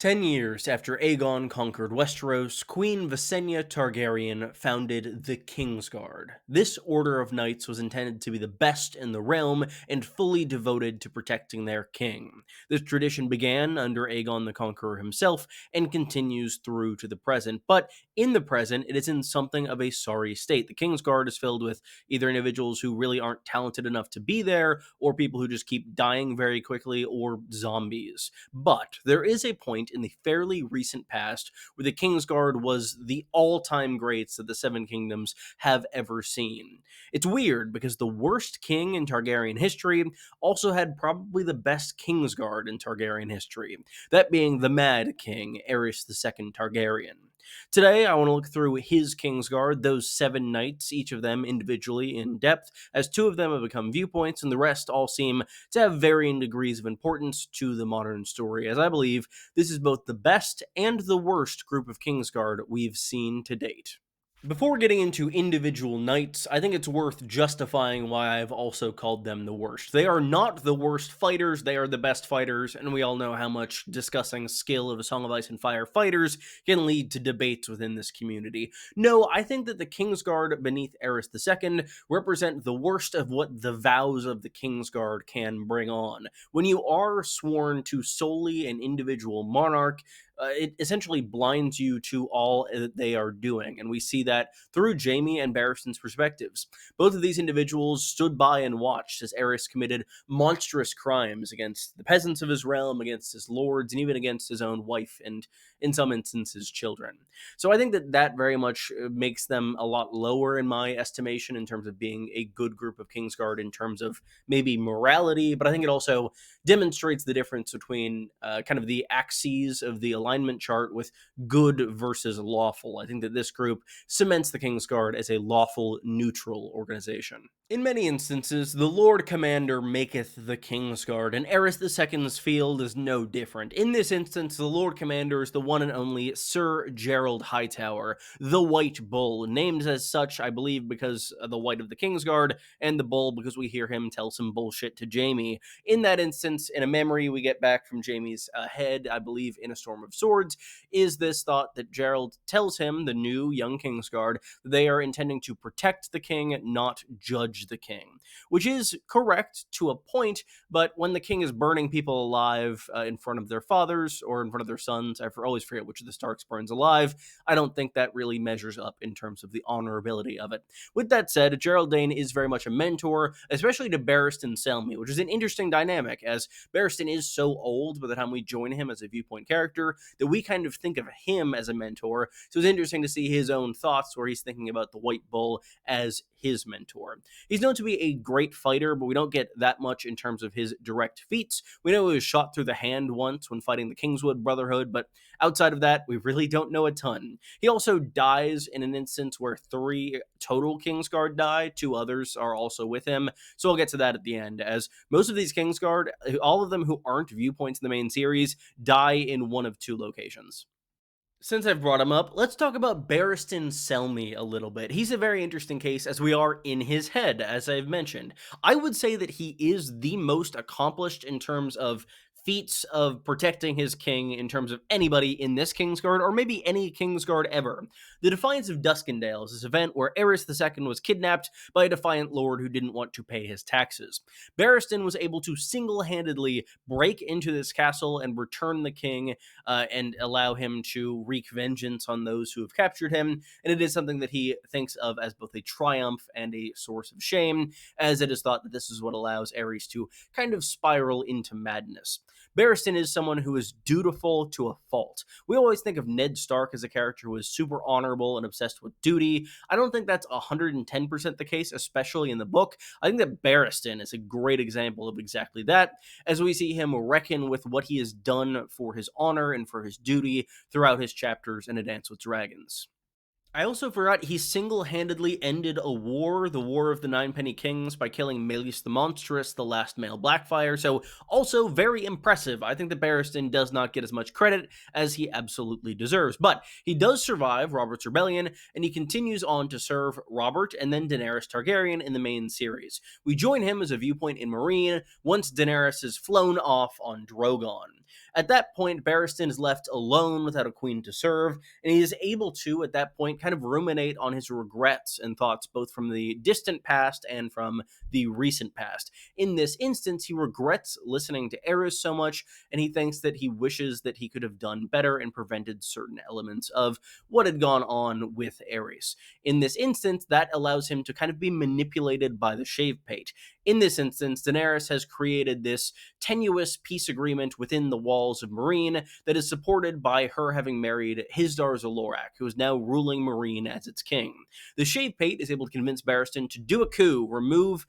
10 years after Aegon conquered Westeros, Queen Visenya Targaryen founded the Kingsguard. This order of knights was intended to be the best in the realm and fully devoted to protecting their king. This tradition began under Aegon the Conqueror himself and continues through to the present, but in the present, it is in something of a sorry state. The Kingsguard is filled with either individuals who really aren't talented enough to be there, or people who just keep dying very quickly, or zombies. But there is a point in the fairly recent past where the Kingsguard was the all-time greats that the Seven Kingdoms have ever seen. It's weird because the worst king in Targaryen history also had probably the best Kingsguard in Targaryen history, that being the Mad King, Aerys II Targaryen. Today, I want to look through his Kingsguard, those 7 knights, each of them individually in depth, as 2 of them have become viewpoints, and the rest all seem to have varying degrees of importance to the modern story, as I believe this is both the best and the worst group of Kingsguard we've seen to date. Before getting into individual knights, I think it's worth justifying why I've also called them the worst. They are not the worst fighters, they are the best fighters, and we all know how much discussing skill of a Song of Ice and Fire fighters can lead to debates within this community. No, I think that the Kingsguard beneath Aerys II represent the worst of what the vows of the Kingsguard can bring on. When you are sworn to solely an individual monarch, it essentially blinds you to all that they are doing, and we see that through Jaimes and Barristan's perspectives. Both of these individuals stood by and watched as Aerys committed monstrous crimes against the peasants of his realm, against his lords, and even against his own wife, and in some instances, children. So I think that that very much makes them a lot lower in my estimation in terms of being a good group of Kingsguard in terms of maybe morality, but I think it also demonstrates the difference between kind of the axes of the alignment chart with good versus lawful. I think that this group cements the Kingsguard as a lawful, neutral organization. In many instances, the Lord Commander maketh the Kingsguard, and Aerys II's field is no different. In this instance, the Lord Commander is the one and only Sir Gerald Hightower, the White Bull, named as such, I believe, because of the white of the Kingsguard, and the bull because we hear him tell some bullshit to Jaime. In that instance, in a memory we get back from Jaime's head, I believe in A Storm of Swords, is this thought that Gerald tells him, the new young Kingsguard, that they are intending to protect the king, not judge the king. Which is correct to a point, but when the king is burning people alive in front of their fathers or in front of their sons, I always forget which of the Starks burns alive, I don't think that really measures up in terms of the honorability of it. With that said, Geraldine is very much a mentor, especially to Barristan Selmy, which is an interesting dynamic, as Barristan is so old by the time we join him as a viewpoint character that we kind of think of him as a mentor. So it's interesting to see his own thoughts where he's thinking about the White Bull as his mentor. He's known to be a great fighter, but we don't get that much in terms of his direct feats. We know he was shot through the hand once when fighting the Kingswood Brotherhood, but outside of that, we really don't know a ton. He also dies in an instance where 3 total Kingsguard die, 2 others are also with him, so we'll get to that at the end, as most of these Kingsguard, all of them who aren't viewpoints in the main series, die in one of 2 locations. Since I've brought him up, let's talk about Barristan Selmy a little bit. He's a very interesting case, as we are in his head, as I've mentioned. I would say that he is the most accomplished in terms of feats of protecting his king in terms of anybody in this Kingsguard, or maybe any Kingsguard ever. The Defiance of Duskendale is this event where Aerys II was kidnapped by a defiant lord who didn't want to pay his taxes. Barristan was able to single-handedly break into this castle and return the king and allow him to wreak vengeance on those who have captured him, and it is something that he thinks of as both a triumph and a source of shame, as it is thought that this is what allows Aerys to kind of spiral into madness. Barristan is someone who is dutiful to a fault. We always think of Ned Stark as a character who is super honorable and obsessed with duty. I don't think that's 110% the case, especially in the book. I think that Barristan is a great example of exactly that, as we see him reckon with what he has done for his honor and for his duty throughout his chapters in A Dance with Dragons. I also forgot he single-handedly ended a war, the War of the Ninepenny Kings, by killing Maelys the Monstrous, the last male Blackfire, so also very impressive. I think that Barristan does not get as much credit as he absolutely deserves, but he does survive Robert's Rebellion, and he continues on to serve Robert and then Daenerys Targaryen in the main series. We join him as a viewpoint in Meereen once Daenerys is flown off on Drogon. At that point, Barristan is left alone without a queen to serve, and he is able to, at that point, kind of ruminate on his regrets and thoughts both from the distant past and from the recent past. In this instance, he regrets listening to Aerys so much, and he thinks that he wishes that he could have done better and prevented certain elements of what had gone on with Aerys. In this instance, that allows him to kind of be manipulated by the Shave Pate. In this instance, Daenerys has created this tenuous peace agreement within the walls of Meereen that is supported by her having married Hizdahr Zalorak, who is now ruling Meereen as its king. The Shave Pate is able to convince Barristan to do a coup, remove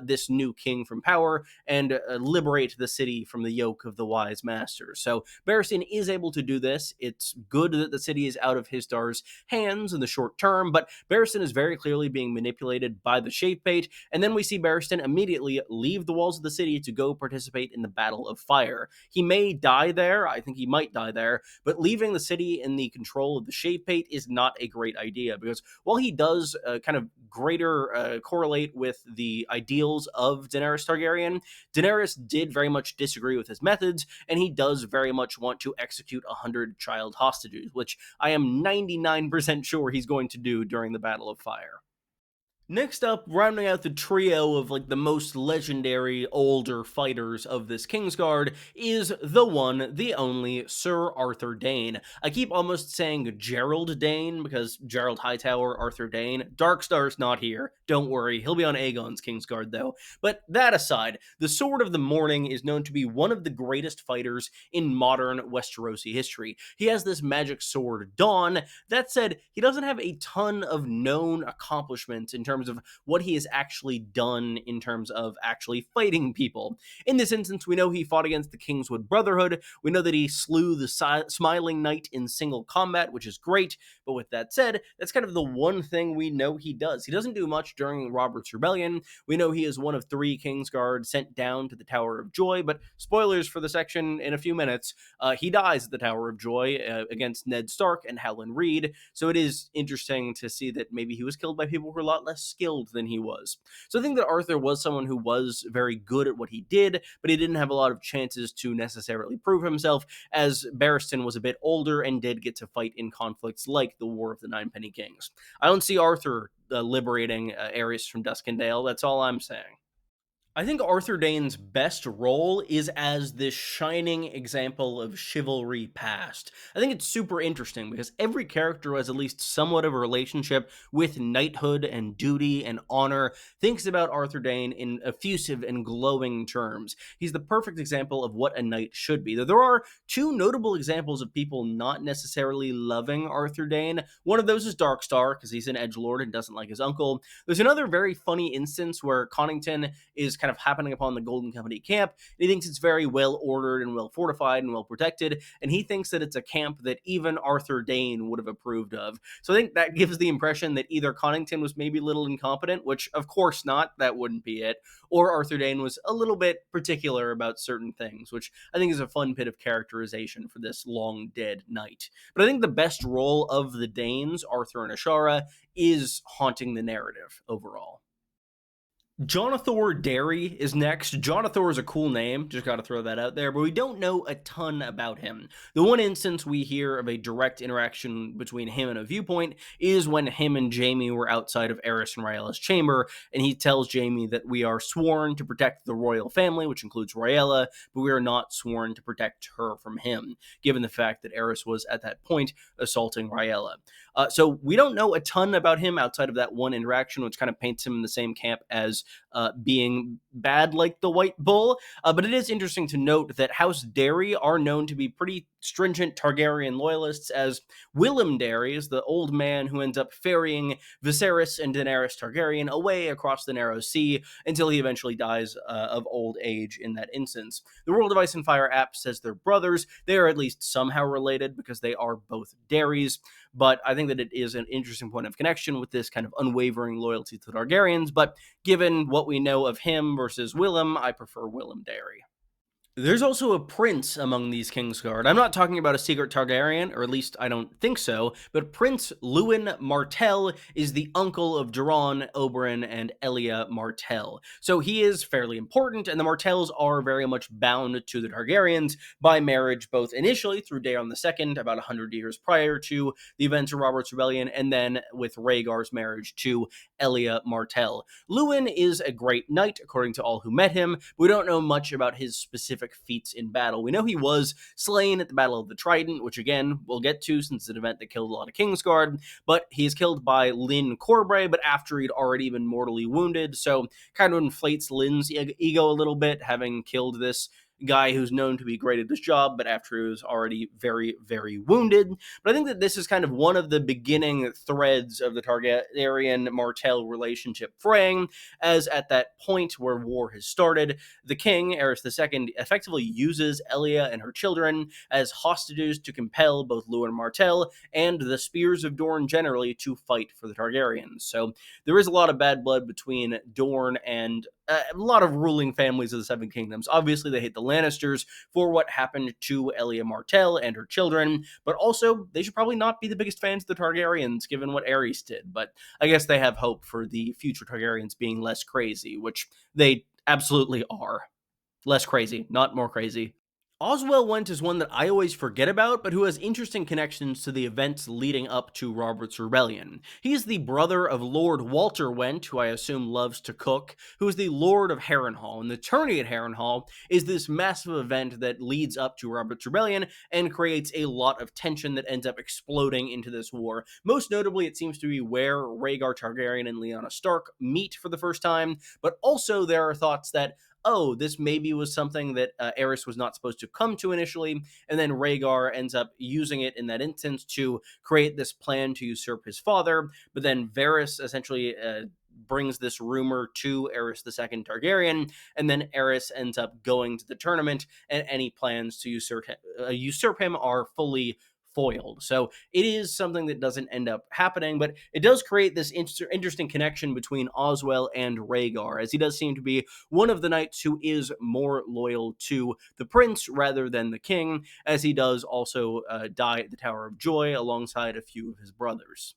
this new king from power, and liberate the city from the yoke of the wise masters. So Barristan is able to do this. It's good that the city is out of Hizdahr's hands in the short term, but Barristan is very clearly being manipulated by the Shave Pate, and then we see Barristan immediately leave the walls of the city to go participate in the Battle of Fire. He may die there, I think he might die there, but leaving the city in the control of the Shave Pate is not a great idea, because while he does kind of greater correlate with the ideals of Daenerys Targaryen, Daenerys did very much disagree with his methods, and he does very much want to execute 100 child hostages, which I am 99% sure he's going to do during the Battle of Fire. Next up, rounding out the trio of like the most legendary older fighters of this Kingsguard is the one, the only Sir Arthur Dayne. I keep almost saying Gerald Dayne because Gerald Hightower, Arthur Dayne. Darkstar's not here. Don't worry, he'll be on Aegon's Kingsguard though. But that aside, the Sword of the Morning is known to be one of the greatest fighters in modern Westerosi history. He has this magic sword, Dawn. That said, he doesn't have a ton of known accomplishments in terms of what he has actually done in terms of actually fighting people. In this instance, we know he fought against the Kingswood Brotherhood. We know that he slew the Smiling Knight in single combat, which is great. But with that said, that's kind of the one thing we know he does. He doesn't do much during Robert's Rebellion. We know he is one of 3 Kingsguard sent down to the Tower of Joy, but spoilers for the section in a few minutes, he dies at the Tower of Joy against Ned Stark and Howland Reed. So it is interesting to see that maybe he was killed by people who were a lot less skilled than he was. So I think that Arthur was someone who was very good at what he did, but he didn't have a lot of chances to necessarily prove himself, as Barristan was a bit older and did get to fight in conflicts like the War of the Ninepenny Kings. I don't see Arthur liberating Aerys from Duskendale, that's all I'm saying. I think Arthur Dayne's best role is as this shining example of chivalry past. I think it's super interesting because every character who has at least somewhat of a relationship with knighthood and duty and honor thinks about Arthur Dayne in effusive and glowing terms. He's the perfect example of what a knight should be. There are 2 notable examples of people not necessarily loving Arthur Dayne. One of those is Darkstar, because he's an edgelord and doesn't like his uncle. There's another very funny instance where Connington is kind of happening upon the Golden Company camp. He thinks it's very well ordered and well fortified and well protected, and he thinks that it's a camp that even Arthur Dayne would have approved of. So I think that gives the impression that either Connington was maybe a little incompetent, which of course not, that wouldn't be it, or Arthur Dayne was a little bit particular about certain things, which I think is a fun bit of characterization for this long dead knight. But I think the best role of the Danes, Arthur and Ashara, is haunting the narrative overall. Jonathor Darry is next. Jonathor is a cool name, just gotta throw that out there, but we don't know a ton about him. The one instance we hear of a direct interaction between him and a viewpoint is when him and Jaime were outside of Aerys and Rhaella's chamber, and he tells Jaime that we are sworn to protect the royal family, which includes Rhaella, but we are not sworn to protect her from him, given the fact that Aerys was at that point assaulting Rhaella. So we don't know a ton about him outside of that one interaction, which kind of paints him in the same camp as being bad like the White Bull. But it is interesting to note that House Darry are known to be pretty stringent Targaryen loyalists, as Willem Darry is the old man who ends up ferrying Viserys and Daenerys Targaryen away across the Narrow Sea until he eventually dies of old age in that instance. The World of Ice and Fire app says they're brothers. They are at least somehow related because they are both Darrys, but I think that it is an interesting point of connection with this kind of unwavering loyalty to the Targaryens, but given what we know of him versus Willem, I prefer Willem Darry. There's also a prince among these Kingsguard. I'm not talking about a secret Targaryen, or at least I don't think so, but Prince Lewin Martell is the uncle of Duran, Oberyn, and Elia Martell. So he is fairly important, and the Martells are very much bound to the Targaryens by marriage, both initially through Daeron II, about 100 years prior to the events of Robert's Rebellion, and then with Rhaegar's marriage to Elia Martell. Lewin is a great knight, according to all who met him. We don't know much about his specific feats in battle. We know he was slain at the Battle of the Trident, which again, we'll get to since it's an event that killed a lot of Kingsguard, but he's killed by Lyn Corbray, but after he'd already been mortally wounded, so kind of inflates Lyn's ego a little bit, having killed this guy who's known to be great at his job, but after he was already very, very wounded. But I think that this is kind of one of the beginning threads of the Targaryen Martell relationship fraying, as at that point where war has started, the king, Aerys II, effectively uses Elia and her children as hostages to compel both Lewin and Martell and the Spears of Dorne generally to fight for the Targaryens. So there is a lot of bad blood between Dorne and a lot of ruling families of the Seven Kingdoms. Obviously, they hate the Lannisters for what happened to Elia Martell and her children, but also they should probably not be the biggest fans of the Targaryens, given what Aerys did. But I guess they have hope for the future Targaryens being less crazy, which they absolutely are. Less crazy, not more crazy. Oswell Went is one that I always forget about, but who has interesting connections to the events leading up to Robert's Rebellion. He is the brother of Lord Walter Went, who I assume loves to cook, who is the Lord of Harrenhal. And the tourney at Harrenhal is this massive event that leads up to Robert's Rebellion and creates a lot of tension that ends up exploding into this war. Most notably, it seems to be where Rhaegar Targaryen and Lyanna Stark meet for the first time, but also there are thoughts that this maybe was something that Aerys was not supposed to come to initially, and then Rhaegar ends up using it in that instance to create this plan to usurp his father, but then Varys essentially brings this rumor to Aerys II Targaryen, and then Aerys ends up going to the tournament, and any plans to usurp him are fully foiled. So it is something that doesn't end up happening, but it does create this interesting connection between Oswell and Rhaegar, as he does seem to be one of the knights who is more loyal to the prince rather than the king, as he does also die at the Tower of Joy alongside a few of his brothers.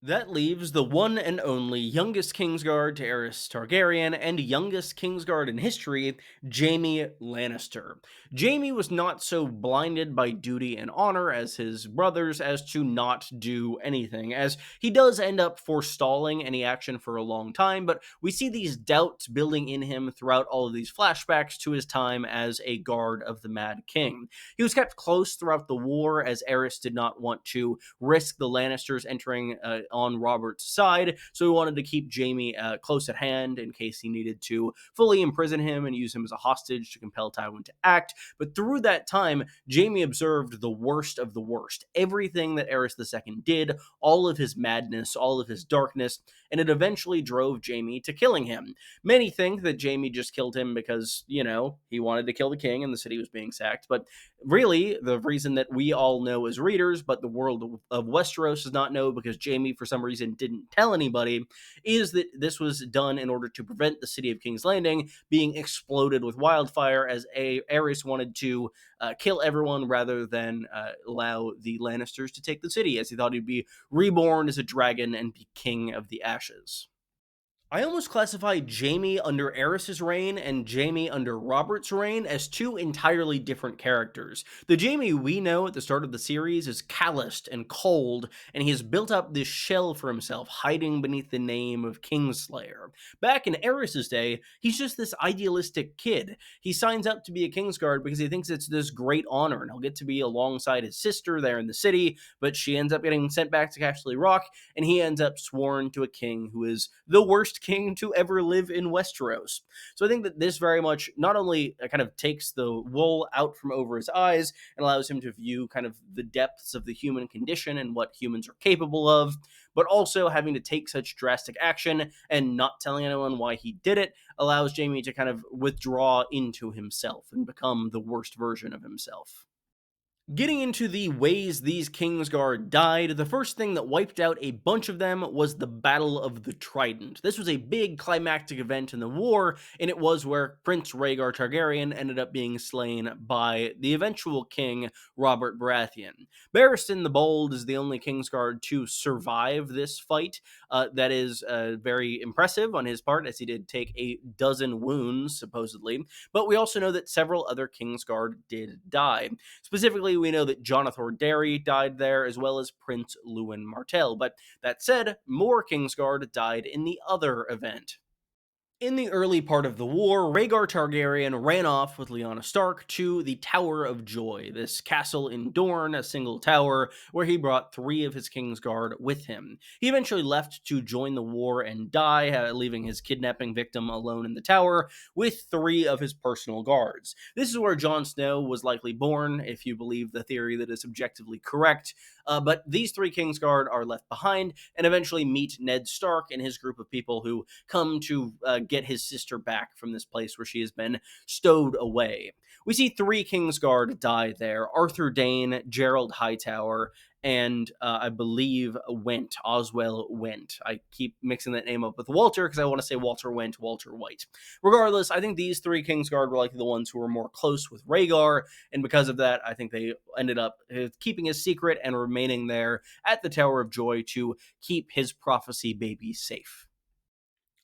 That leaves the one and only youngest Kingsguard to Aerys Targaryen and youngest Kingsguard in history, Jaime Lannister. Jaime was not so blinded by duty and honor as his brothers as to not do anything, as he does end up forestalling any action for a long time, but we see these doubts building in him throughout all of these flashbacks to his time as a guard of the Mad King. He was kept close throughout the war, as Aerys did not want to risk the Lannisters entering on Robert's side, so he wanted to keep Jaime close at hand in case he needed to fully imprison him and use him as a hostage to compel Tywin to act. But through that time, Jaime observed the worst of the worst. Everything that Aerys II did, all of his madness, all of his darkness, and it eventually drove Jaime to killing him. Many think that Jaime just killed him because, he wanted to kill the king and the city was being sacked, but really, the reason that we all know as readers, but the world of Westeros does not know because Jaime, for some reason, didn't tell anybody, is that this was done in order to prevent the city of King's Landing being exploded with wildfire, as Aerys wanted to kill everyone rather than allow the Lannisters to take the city, as he thought he'd be reborn as a dragon and be king of the ashes. I almost classify Jaime under Aerys's reign and Jaime under Robert's reign as two entirely different characters. The Jaime we know at the start of the series is calloused and cold, and he has built up this shell for himself, hiding beneath the name of Kingslayer. Back in Aerys's day, he's just this idealistic kid. He signs up to be a Kingsguard because he thinks it's this great honor, and he'll get to be alongside his sister there in the city, but she ends up getting sent back to Casterly Rock, and he ends up sworn to a king who is the worst king to ever live in Westeros. So I think that this very much not only kind of takes the wool out from over his eyes and allows him to view kind of the depths of the human condition and what humans are capable of, but also having to take such drastic action and not telling anyone why he did it allows Jaime to kind of withdraw into himself and become the worst version of himself. Getting into the ways these Kingsguard died, the first thing that wiped out a bunch of them was the Battle of the Trident. This was a big climactic event in the war, and it was where Prince Rhaegar Targaryen ended up being slain by the eventual king, Robert Baratheon. Barristan the Bold is the only Kingsguard to survive this fight. That is very impressive on his part, as he did take a dozen wounds, supposedly. But we also know that several other Kingsguard did die. Specifically, we know that Jonathan Darry died there, as well as Prince Lewin Martell. But that said, more Kingsguard died in the other event. In the early part of the war, Rhaegar Targaryen ran off with Lyanna Stark to the Tower of Joy, this castle in Dorne, a single tower, where he brought 3 of his Kingsguard with him. He eventually left to join the war and die, leaving his kidnapping victim alone in the tower with 3 of his personal guards. This is where Jon Snow was likely born, if you believe the theory that is objectively correct. But these 3 Kingsguard are left behind and eventually meet Ned Stark and his group of people who come to get his sister back from this place where she has been stowed away. We see 3 Kingsguard die there: Arthur Dayne, Gerald Hightower, and I believe Oswell Went. I keep mixing that name up with Walter because I want to say Walter Went, Walter White. Regardless, I think these 3 Kingsguard were likely the ones who were more close with Rhaegar, and because of that, I think they ended up keeping his secret and remaining there at the Tower of Joy to keep his prophecy baby safe.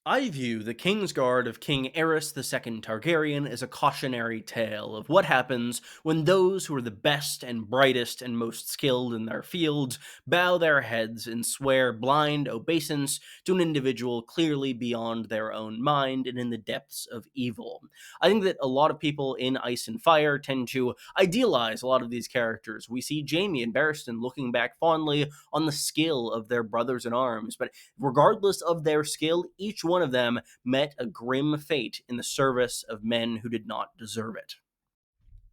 I view the Kingsguard of King Aerys II Targaryen as a cautionary tale of what happens when those who are the best and brightest and most skilled in their fields bow their heads and swear blind obeisance to an individual clearly beyond their own mind and in the depths of evil. I think that a lot of people in Ice and Fire tend to idealize a lot of these characters. We see Jaime and Barristan looking back fondly on the skill of their brothers in arms, but regardless of their skill, each one of them met a grim fate in the service of men who did not deserve it.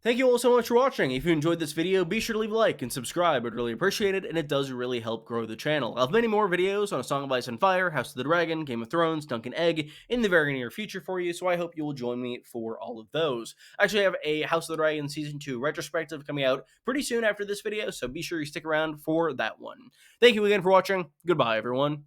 Thank you all so much for watching. If you enjoyed this video, be sure to leave a like and subscribe. I'd really appreciate it, and it does really help grow the channel. I'll have many more videos on A Song of Ice and Fire, House of the Dragon, Game of Thrones, Dunk and Egg in the very near future for you, so I hope you will join me for all of those. I actually have a House of the Dragon Season 2 retrospective coming out pretty soon after this video, so be sure you stick around for that one. Thank you again for watching. Goodbye, everyone.